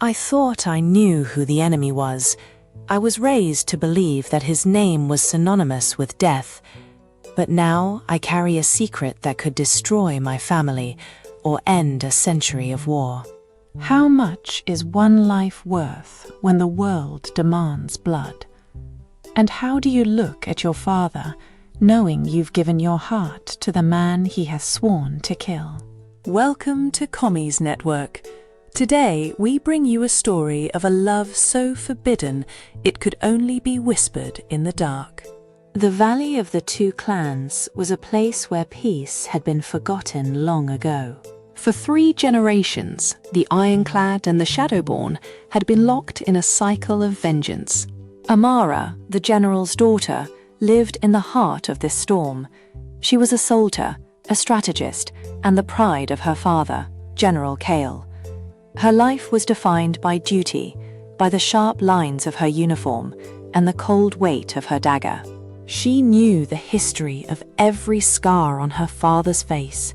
I thought I knew who the enemy was. I was raised to believe that his name was synonymous with death. But now I carry a secret that could destroy my family or end a century of war. How much is one life worth when the world demands blood? And how do you look at your father, knowing you've given your heart to the man he has sworn to kill? Welcome to Commies Network. Today we bring you a story of a love so forbidden it could only be whispered in the dark. The Valley of the Two Clans was a place where peace had been forgotten long ago. For 3 generations, the Ironclad and the Shadowborn had been locked in a cycle of vengeance. Amara, the general's daughter, lived in the heart of this storm. She was a soldier, a strategist, and the pride of her father, General Kale. Her life was defined by duty, by the sharp lines of her uniform, and the cold weight of her dagger. She knew the history of every scar on her father's face,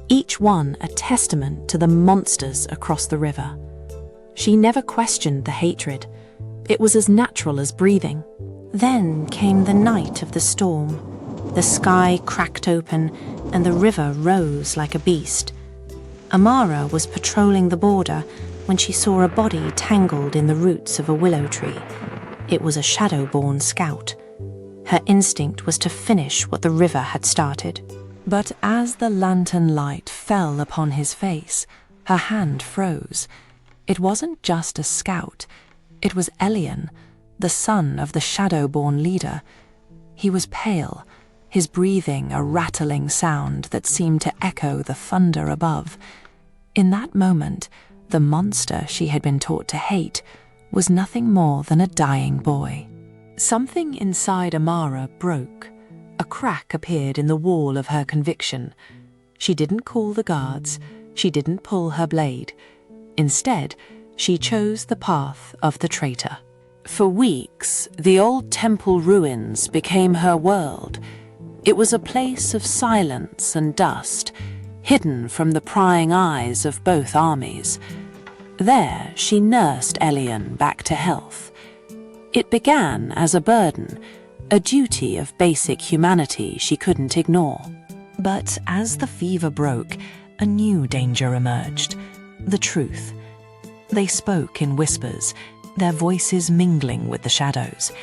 each one a testament to the monsters across the river. She never questioned the hatred. It was as natural as breathing. Then came the night of the storm. The sky cracked open, and the river rose like a beast. Amara was patrolling the border when she saw a body tangled in the roots of a willow tree. It was a Shadowborn scout. Her instinct was to finish what the river had started. But as the lantern light fell upon his face, her hand froze. It wasn't just a scout. It was Elian, the son of the Shadowborn leader. He was pale, his breathing a rattling sound that seemed to echo the thunder above. In that moment, the monster she had been taught to hate was nothing more than a dying boy. Something inside Amara broke. A crack appeared in the wall of her conviction. She didn't call the guards. She didn't pull her blade. Instead, she chose the path of the traitor. For weeks, the old temple ruins became her world. It was a place of silence and dust, hidden from the prying eyes of both armies. There, she nursed Elian back to health. It began as a burden, a duty of basic humanity she couldn't ignore. But as the fever broke, a new danger emerged: the truth. They spoke in whispers, their voices mingling with the shadows.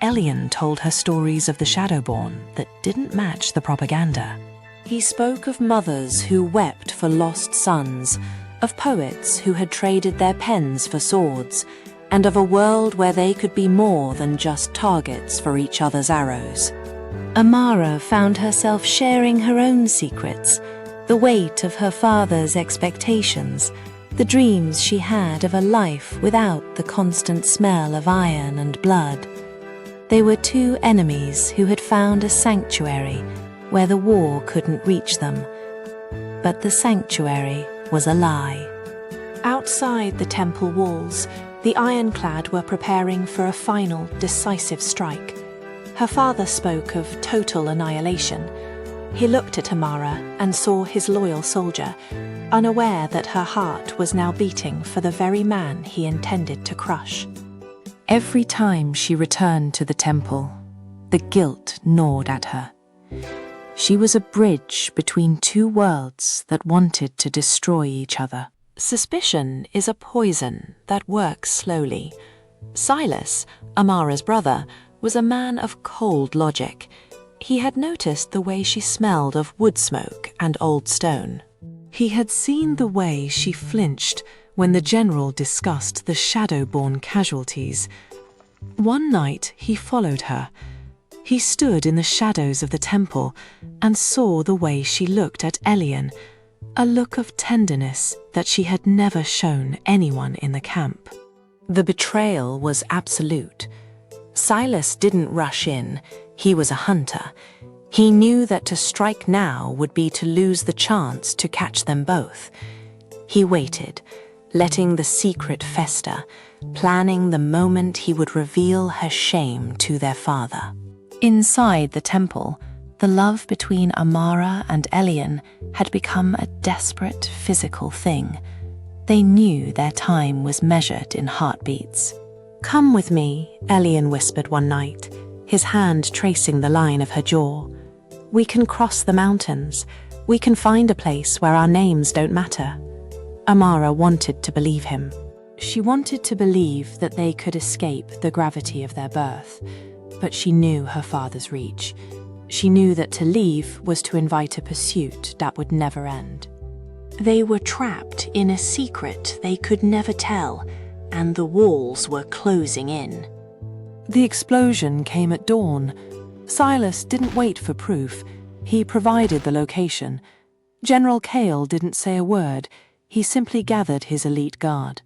Elian told her stories of the Shadowborn that didn't match the propaganda. He spoke of mothers who wept for lost sons, of poets who had traded their pens for swords, and of a world where they could be more than just targets for each other's arrows. Amara found herself sharing her own secrets, the weight of her father's expectations, the dreams she had of a life without the constant smell of iron and blood. They were 2 enemies who had found a sanctuary where the war couldn't reach them. But the sanctuary was a lie. Outside the temple walls, the Ironclad were preparing for a final, decisive strike. Her father spoke of total annihilation. He looked at Amara and saw his loyal soldier, unaware that her heart was now beating for the very man he intended to crush. Every time she returned to the temple, the guilt gnawed at her. She was a bridge between 2 worlds that wanted to destroy each other. Suspicion is a poison that works slowly. Silas, Amara's brother, was a man of cold logic. He had noticed the way she smelled of wood smoke and old stone. He had seen the way she flinched when the general discussed the Shadowborn casualties. One night he followed her. He stood in the shadows of the temple and saw the way she looked at Elian, a look of tenderness that she had never shown anyone in the camp. The betrayal was absolute. Silas didn't rush in. He was a hunter. He knew that to strike now would be to lose the chance to catch them both. He waited, letting the secret fester, planning the moment he would reveal her shame to their father. Inside the temple, the love between Amara and Elian had become a desperate physical thing. They knew their time was measured in heartbeats. "Come with me," Elian whispered one night, his hand tracing the line of her jaw. "We can cross the mountains. We can find a place where our names don't matter." Amara wanted to believe him. She wanted to believe that they could escape the gravity of their birth, but she knew her father's reach. She knew that to leave was to invite a pursuit that would never end. They were trapped in a secret they could never tell, and the walls were closing in. The explosion came at dawn. Silas didn't wait for proof. He provided the location. General Cale didn't say a word. He simply gathered his elite guard.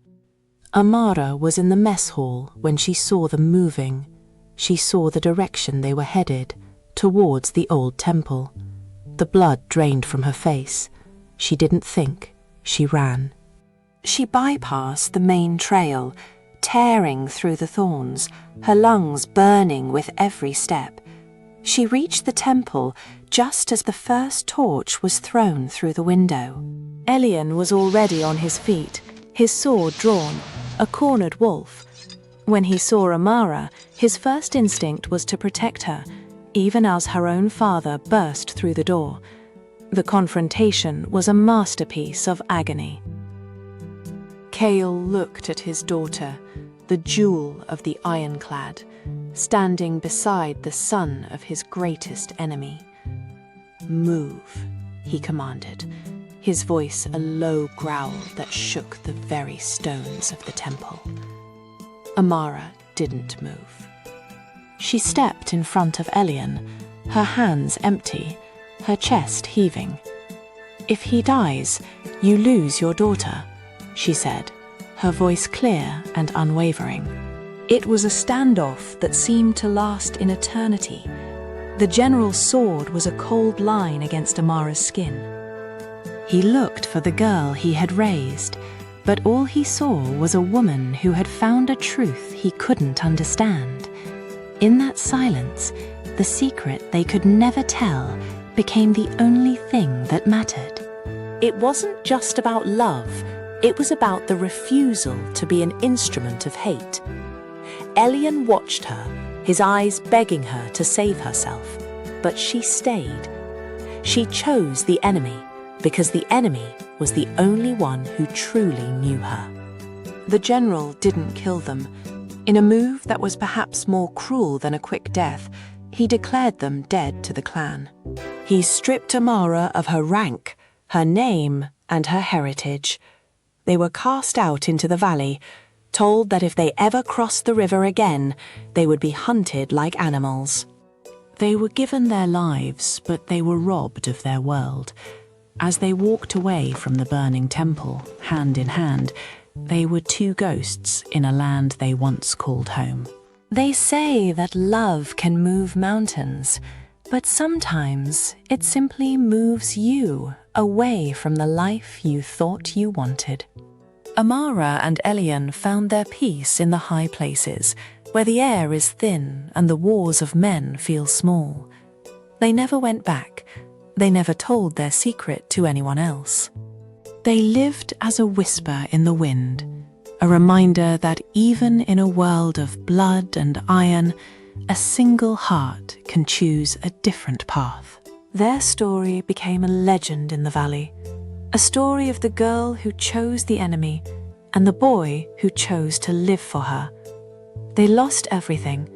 Amara was in the mess hall when she saw them moving. She saw the direction they were headed, towards the old temple. The blood drained from her face. She didn't think, she ran. She bypassed the main trail, tearing through the thorns, her lungs burning with every step. She reached the temple just as the first torch was thrown through the window. Elian was already on his feet, his sword drawn, a cornered wolf. When he saw Amara, his first instinct was to protect her, even as her own father burst through the door. The confrontation was a masterpiece of agony. Cale looked at his daughter, the jewel of the ironclad, standing beside the son of his greatest enemy. "Move," he commanded, his voice a low growl that shook the very stones of the temple. Amara didn't move. She stepped in front of Elian, her hands empty, her chest heaving. "If he dies, you lose your daughter," she said, her voice clear and unwavering. It was a standoff that seemed to last in eternity. The general's sword was a cold line against Amara's skin. He looked for the girl he had raised, but all he saw was a woman who had found a truth he couldn't understand. In that silence, the secret they could never tell became the only thing that mattered. It wasn't just about love, it was about the refusal to be an instrument of hate. Elian watched her, his eyes begging her to save herself, but she stayed. She chose the enemy, because the enemy was the only one who truly knew her. The general didn't kill them. In a move that was perhaps more cruel than a quick death, he declared them dead to the clan. He stripped Amara of her rank, her name, and her heritage. They were cast out into the valley, told that if they ever crossed the river again, they would be hunted like animals. They were given their lives, but they were robbed of their world. As they walked away from the burning temple, hand in hand, they were two ghosts in a land they once called home. They say that love can move mountains, but sometimes it simply moves you away from the life you thought you wanted. Amara and Elian found their peace in the high places, where the air is thin and the wars of men feel small. They never went back. They never told their secret to anyone else. They lived as a whisper in the wind, a reminder that even in a world of blood and iron, a single heart can choose a different path. Their story became a legend in the valley, a story of the girl who chose the enemy and the boy who chose to live for her. They lost everything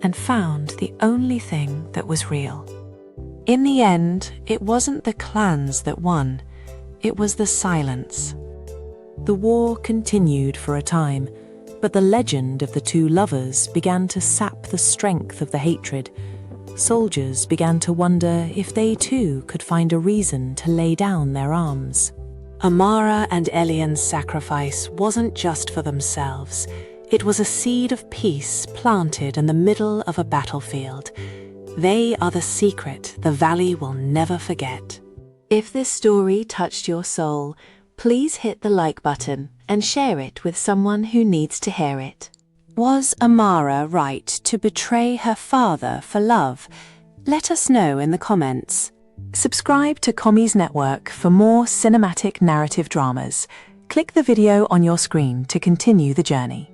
and found the only thing that was real. In the end, it wasn't the clans that won, it was the silence. The war continued for a time, but the legend of the two lovers began to sap the strength of the hatred. Soldiers began to wonder if they too could find a reason to lay down their arms. Amara and Elian's sacrifice wasn't just for themselves. It was a seed of peace planted in the middle of a battlefield. They are the secret the valley will never forget. If this story touched your soul, please hit the like button and share it with someone who needs to hear it. Was Amara right to betray her father for love? Let us know in the comments. Subscribe to Commies Network for more cinematic narrative dramas. Click the video on your screen to continue the journey.